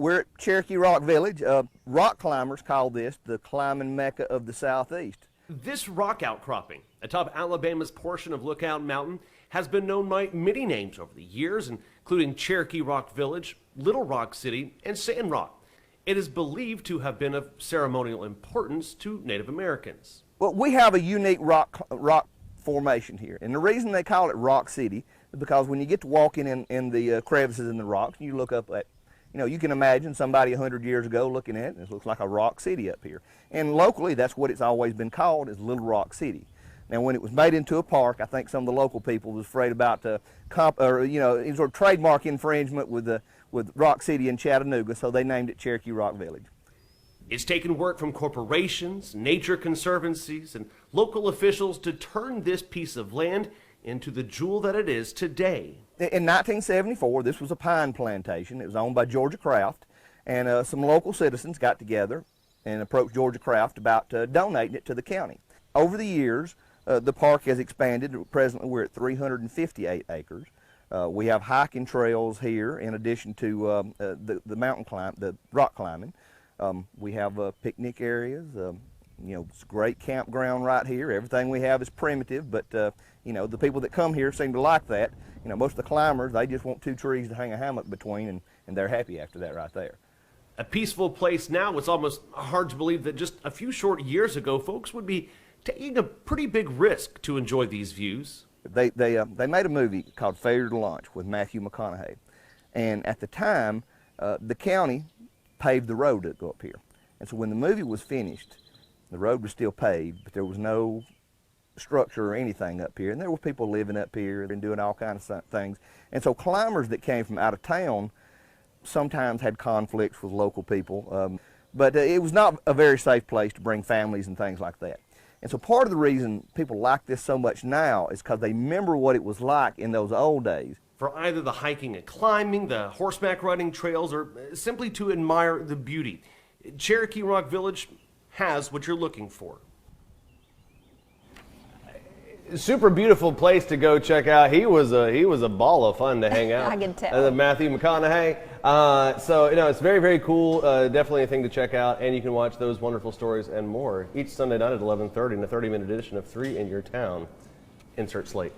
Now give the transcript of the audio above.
We're at Cherokee Rock Village. Rock climbers call this the climbing mecca of the Southeast. This rock outcropping atop Alabama's portion of Lookout Mountain has been known by many names over the years, including Cherokee Rock Village, Little Rock City, and Sand Rock. It is believed to have been of ceremonial importance to Native Americans. Well, we have a unique rock formation here, and the reason they call it Rock City is because when you get to walking in the crevices in the rocks, you look up at, you can imagine somebody 100 years ago looking at it, and it looks like a rock city up here. And locally, that's what it's always been called, is Little Rock City. Now, when it was made into a park, I think some of the local people was afraid about sort of trademark infringement with Rock City in Chattanooga, so they named it Cherokee Rock Village. It's taken work from corporations, nature conservancies, and local officials to turn this piece of land into the jewel that it is today. In 1974, this was a pine plantation. It was owned by Georgia Craft, and some local citizens got together and approached Georgia Craft about donating it to the county. Over the years, the park has expanded. Presently, we're at 358 acres. We have hiking trails here in addition to the mountain climb, the rock climbing. We have picnic areas. It's a great campground right here. Everything we have is primitive, but the people that come here seem to like that. Most of the climbers, they just want two trees to hang a hammock between, and they're happy after that right there. A peaceful place now. It's almost hard to believe that just a few short years ago, folks would be taking a pretty big risk to enjoy these views. They made a movie called Failure to Launch with Matthew McConaughey, and at the time, the county paved the road to go up here. And so when the movie was finished, the road was still paved, but there was no structure or anything up here, and there were people living up here and doing all kinds of things. And so climbers that came from out of town sometimes had conflicts with local people, but it was not a very safe place to bring families and things like that. And so part of the reason people like this so much now is because they remember what it was like in those old days. For either the hiking and climbing, the horseback riding trails, or simply to admire the beauty, Cherokee Rock Village has what you're looking for. Super beautiful place to go check out. He was a ball of fun to hang out. I can tell. Matthew McConaughey. So it's very, very cool. Definitely a thing to check out, and you can watch those wonderful stories and more each Sunday night at 11:30 in a 30-minute edition of 3 in Your Town. Insert slate.